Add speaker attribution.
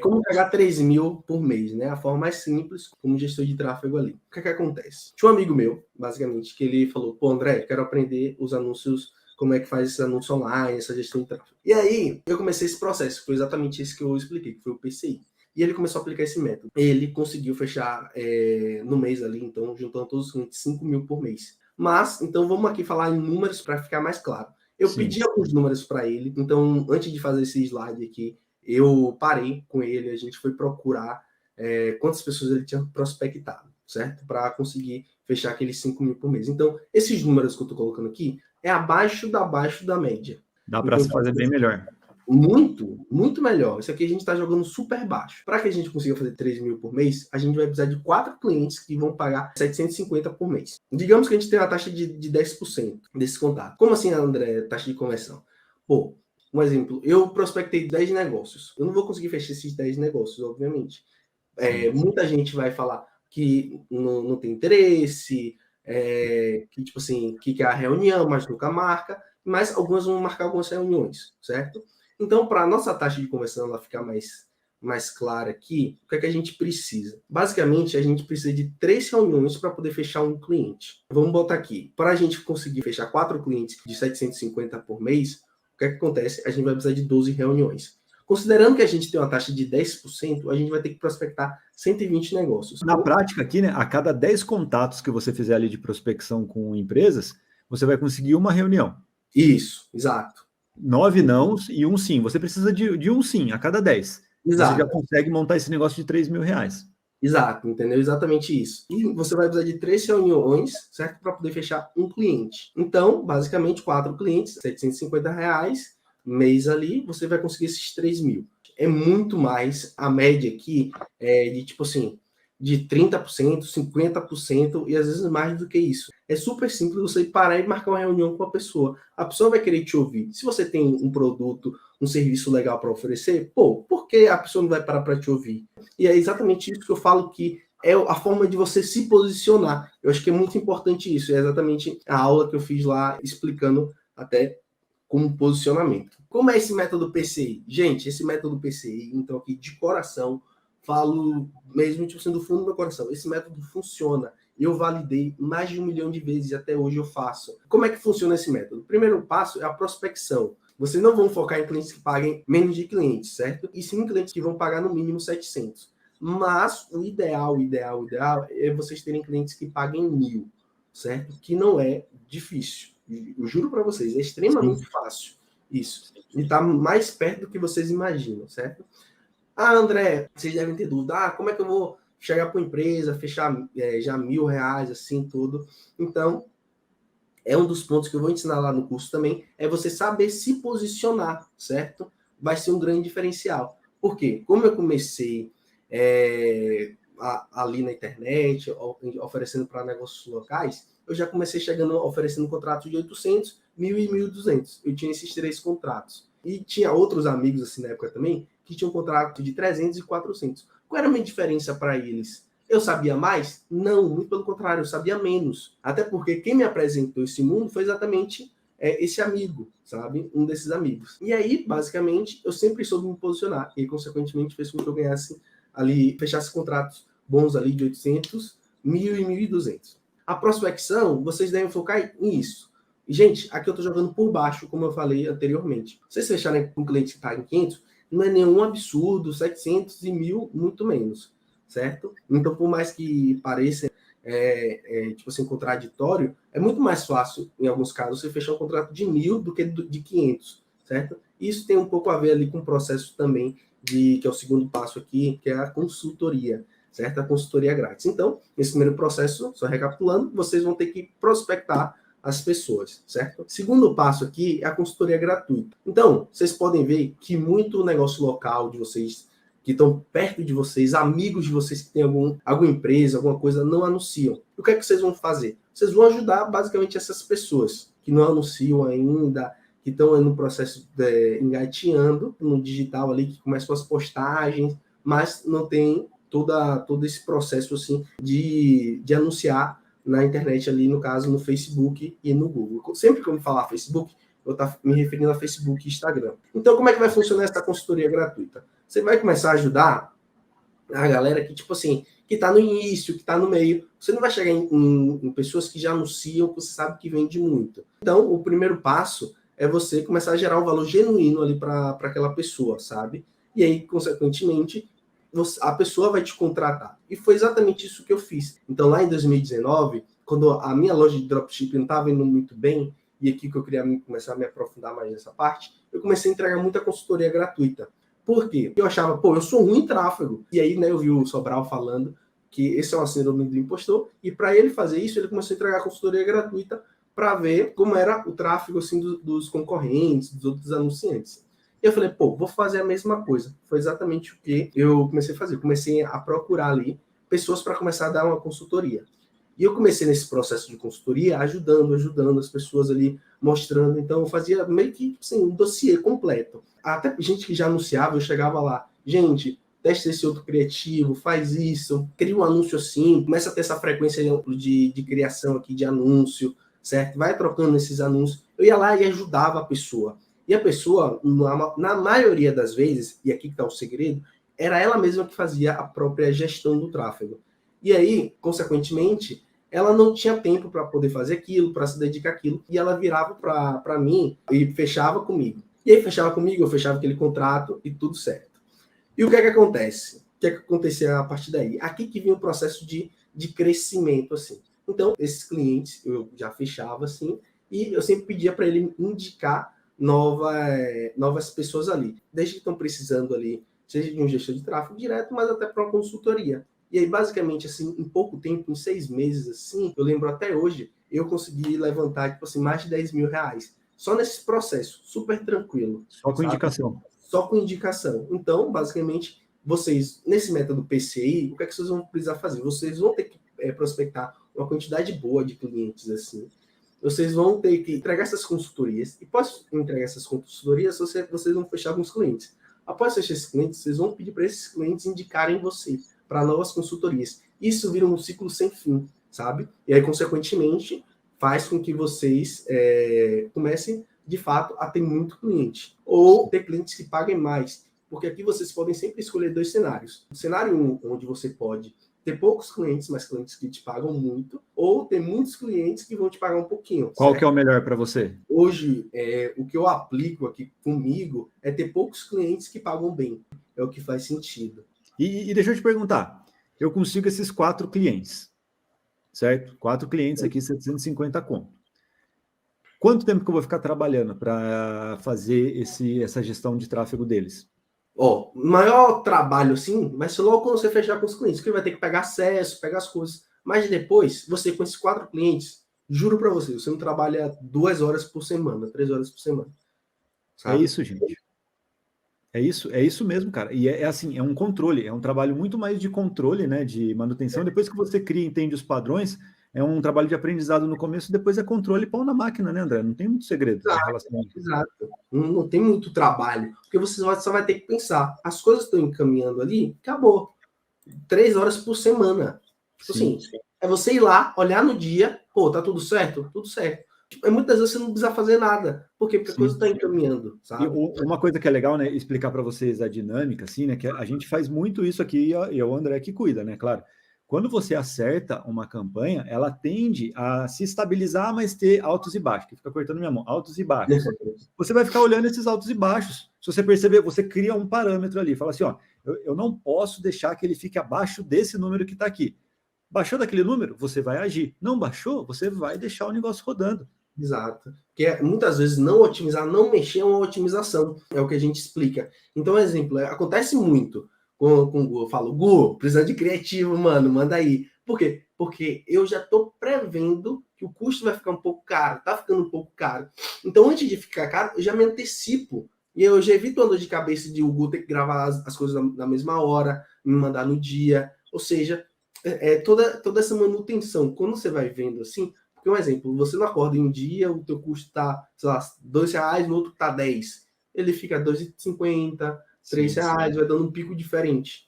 Speaker 1: Como pegar 3 mil por mês, né? A forma mais simples, como gestor de tráfego ali. O que acontece? Tinha um amigo meu, basicamente, que ele falou, pô, André, quero aprender os anúncios, como é que faz esse anúncio online, essa gestão de tráfego. E aí, eu comecei esse processo, foi exatamente isso que eu expliquei, que foi o PCI. E ele começou a aplicar esse método. Ele conseguiu fechar no mês ali, então, juntando todos os clientes, 5 mil por mês. Mas, então, vamos aqui falar em números para ficar mais claro. Eu pedi alguns números para ele, então, antes de fazer esse slide aqui, eu parei com ele, a gente foi procurar quantas pessoas ele tinha prospectado, certo? Para conseguir fechar aqueles 5 mil por mês. Então, esses números que eu estou colocando aqui é abaixo da média.
Speaker 2: Dá para se fazer bem melhor.
Speaker 1: Muito, muito melhor. Isso aqui a gente está jogando super baixo. Para que a gente consiga fazer 3 mil por mês, a gente vai precisar de 4 clientes que vão pagar 750 por mês. Digamos que a gente tem uma taxa de 10% desse contato. Como assim, André, taxa de conversão? Pô, um exemplo, eu prospectei 10 negócios. Eu não vou conseguir fechar esses 10 negócios, obviamente. Muita gente vai falar que não tem interesse, que tipo assim, que quer a reunião, mas nunca marca, mas algumas vão marcar algumas reuniões, certo? Então, para a nossa taxa de conversão ela ficar mais clara aqui, o que é que a gente precisa? Basicamente, a gente precisa de 3 reuniões para poder fechar um cliente. Vamos botar aqui, para a gente conseguir fechar 4 clientes de 750 por mês, o que é que acontece? A gente vai precisar de 12 reuniões. Considerando que a gente tem uma taxa de 10%, a gente vai ter que prospectar 120 negócios.
Speaker 2: Na prática aqui, né, a cada 10 contatos que você fizer ali de prospecção com empresas, você vai conseguir uma reunião.
Speaker 1: Isso, exato.
Speaker 2: 9 nãos e um sim. Você precisa de um sim a cada 10. Exato. Você já consegue montar esse negócio de 3 mil reais.
Speaker 1: Exato, entendeu? Exatamente isso. E você vai precisar de 3 reuniões, certo? Para poder fechar um cliente. Então, basicamente, 4 clientes, 750 reais, mês ali, você vai conseguir esses 3 mil. É muito mais, a média aqui de tipo assim, de 30%, 50% e às vezes mais do que isso. É super simples você parar e marcar uma reunião com a pessoa. A pessoa vai querer te ouvir. Se você tem um produto, um serviço legal para oferecer, pô, por que a pessoa não vai parar para te ouvir? E é exatamente isso que eu falo que é a forma de você se posicionar. Eu acho que é muito importante isso. É exatamente a aula que eu fiz lá explicando até como posicionamento. Como é esse método PCI? Gente, esse método PCI, então aqui de coração, falo mesmo tipo, do fundo do meu coração, esse método funciona. Eu validei mais de 1 milhão de vezes e até hoje eu faço. Como é que funciona esse método? O primeiro passo é a prospecção. Vocês não vão focar em clientes que paguem menos de clientes, certo? E sim em clientes que vão pagar no mínimo 700. Mas o ideal é vocês terem clientes que paguem 1.000, certo? Que não é difícil. Eu juro para vocês, é extremamente fácil isso. E está mais perto do que vocês imaginam, certo? Ah, André, vocês devem ter dúvida. Como é que eu vou chegar para uma empresa, fechar já R$1.000, assim, tudo? Então, é um dos pontos que eu vou ensinar lá no curso também, é você saber se posicionar, certo? Vai ser um grande diferencial. Por quê? Como eu comecei ali na internet, oferecendo para negócios locais, eu já comecei chegando, oferecendo contratos de 800, 1.000 e 1.200. Eu tinha esses 3 contratos. E tinha outros amigos, assim, na época também, que tinham contrato de 300 e 400. Qual era a minha diferença para eles? Eu sabia mais? Não, muito pelo contrário, eu sabia menos. Até porque quem me apresentou esse mundo foi exatamente esse amigo, sabe? Um desses amigos. E aí, basicamente, eu sempre soube me posicionar. E, consequentemente, fez com que eu ganhasse ali, fechasse contratos bons ali de 800, 1.000 e 1.200. A prospecção, vocês devem focar nisso. Gente, aqui eu estou jogando por baixo, como eu falei anteriormente. Se vocês fecharem com um cliente que está em 500, não é nenhum absurdo, 700 e 1.000, muito menos, certo? Então, por mais que pareça tipo assim, contraditório, é muito mais fácil, em alguns casos, você fechar um contrato de 1.000 do que de 500, certo? Isso tem um pouco a ver ali com o processo também, que é o segundo passo aqui, que é a consultoria, certo? A consultoria grátis. Então, nesse primeiro processo, só recapitulando, vocês vão ter que prospectar as pessoas, certo? Segundo passo aqui é a consultoria gratuita. Então, vocês podem ver que muito negócio local de vocês, que estão perto de vocês, amigos de vocês que têm alguma empresa, alguma coisa, não anunciam. O que é que vocês vão fazer? Vocês vão ajudar basicamente essas pessoas que não anunciam ainda, que estão no processo engateando no digital ali, que começam as postagens, mas não tem todo esse processo assim de anunciar na internet ali, no caso, no Facebook e no Google. Sempre que eu falar Facebook, eu estou me referindo a Facebook e Instagram. Então, como é que vai funcionar essa consultoria gratuita? Você vai começar a ajudar a galera que, tipo assim, que está no início, que está no meio. Você não vai chegar em pessoas que já anunciam, que você sabe que vende muito. Então, o primeiro passo é você começar a gerar um valor genuíno ali para aquela pessoa, sabe? E aí, consequentemente, a pessoa vai te contratar. E foi exatamente isso que eu fiz. Então, lá em 2019, quando a minha loja de dropshipping não estava indo muito bem, e aqui que eu queria começar a me aprofundar mais nessa parte, eu comecei a entregar muita consultoria gratuita. Por quê? Eu achava, pô, eu sou ruim em tráfego. E aí, né, eu vi o Sobral falando que esse é uma síndrome do impostor, e para ele fazer isso, ele começou a entregar consultoria gratuita para ver como era o tráfego assim, dos concorrentes, dos outros anunciantes. E eu falei, pô, vou fazer a mesma coisa. Foi exatamente o que eu comecei a fazer. Comecei a procurar ali pessoas para começar a dar uma consultoria. E eu comecei nesse processo de consultoria ajudando as pessoas ali, mostrando. Então, eu fazia meio que assim, um dossiê completo. Até gente que já anunciava, eu chegava lá, gente, testa esse outro criativo, faz isso, cria um anúncio assim, começa a ter essa frequência de criação aqui de anúncio, certo? Vai trocando esses anúncios. Eu ia lá e ajudava a pessoa. E a pessoa, na maioria das vezes, e aqui que está o segredo, era ela mesma que fazia a própria gestão do tráfego. E aí, consequentemente, ela não tinha tempo para poder fazer aquilo, para se dedicar àquilo, e ela virava para mim e fechava comigo. E aí fechava comigo, eu fechava aquele contrato e tudo certo. E o que é que acontece? O que é que acontecia a partir daí? Aqui que vinha o processo de crescimento, assim. Então, esses clientes eu já fechava, assim, e eu sempre pedia para ele indicar novas pessoas ali. Desde que estão precisando ali, seja de um gestor de tráfego direto, mas até para uma consultoria. E aí, basicamente, assim, em pouco tempo, em 6 meses, assim, eu lembro até hoje, eu consegui levantar, tipo assim, mais de 10 mil reais. Só nesse processo, super tranquilo.
Speaker 2: Só com indicação.
Speaker 1: Só com indicação. Então, basicamente, vocês, nesse método PCI, o que é que vocês vão precisar fazer? Vocês vão ter que prospectar uma quantidade boa de clientes, assim. Vocês vão ter que entregar essas consultorias. E após entregar essas consultorias, vocês vão fechar alguns clientes. Após fechar esses clientes, vocês vão pedir para esses clientes indicarem você para novas consultorias. Isso vira um ciclo sem fim, sabe? E aí, consequentemente, faz com que vocês comecem, de fato, a ter muito cliente. Ou ter clientes que paguem mais. Porque aqui vocês podem sempre escolher 2 cenários. O cenário 1, onde você pode ter poucos clientes, mas clientes que te pagam muito, ou ter muitos clientes que vão te pagar um pouquinho.
Speaker 2: Qual certo? Que é o melhor para você?
Speaker 1: Hoje, o que eu aplico aqui comigo é ter poucos clientes que pagam bem. É o que faz sentido.
Speaker 2: E deixa eu te perguntar, eu consigo esses 4 clientes, certo? 4 clientes aqui, 750 conto. Quanto tempo que eu vou ficar trabalhando para fazer essa gestão de tráfego deles?
Speaker 1: Maior trabalho, assim, vai ser logo quando você fechar com os clientes, que vai ter que pegar acesso, pegar as coisas. Mas depois, você com esses 4 clientes, juro para você não trabalha 2 horas por semana, 3 horas por semana.
Speaker 2: Sabe? É isso, gente. É isso mesmo, cara. E é assim, é um controle, é um trabalho muito mais de controle, né, de manutenção. Depois que você cria e entende os padrões, é um trabalho de aprendizado no começo, depois é controle e pão na máquina, né, André? Não tem muito segredo em relação a isso.
Speaker 1: Exato. Não tem muito trabalho, porque você só vai ter que pensar. As coisas estão encaminhando ali, acabou. 3 horas por semana. Tipo assim, é você ir lá, olhar no dia, pô, tá tudo certo? Tudo certo. Muitas vezes você não precisa fazer nada. Por quê? Porque a coisa está encaminhando, sabe?
Speaker 2: E uma coisa que é legal, né, explicar para vocês a dinâmica, assim, né, que a gente faz muito isso aqui, e é o André que cuida, né, claro. Quando você acerta uma campanha, ela tende a se estabilizar, mas ter altos e baixos, que fica cortando minha mão, altos e baixos. Você vai ficar olhando esses altos e baixos. Se você perceber, você cria um parâmetro ali, fala assim, ó, eu não posso deixar que ele fique abaixo desse número que está aqui. Baixou daquele número, você vai agir. Não baixou, você vai deixar o negócio rodando.
Speaker 1: Exato. Porque muitas vezes não otimizar, não mexer é uma otimização. É o que a gente explica. Então, exemplo, acontece muito com o Gu. Eu falo, Gu, precisa de criativo, mano, manda aí. Por quê? Porque eu já estou prevendo que o custo vai ficar um pouco caro, tá ficando um pouco caro. Então, antes de ficar caro, eu já me antecipo. E eu já evito a dor de cabeça de o Gu ter que gravar as coisas na mesma hora, me mandar no dia. Ou seja, toda essa manutenção. Quando você vai vendo assim, porque um exemplo, você não acorda em um dia, o teu custo está, sei lá, R$2, no outro está 10. Ele fica R$2,50, R$3, vai dando um pico diferente.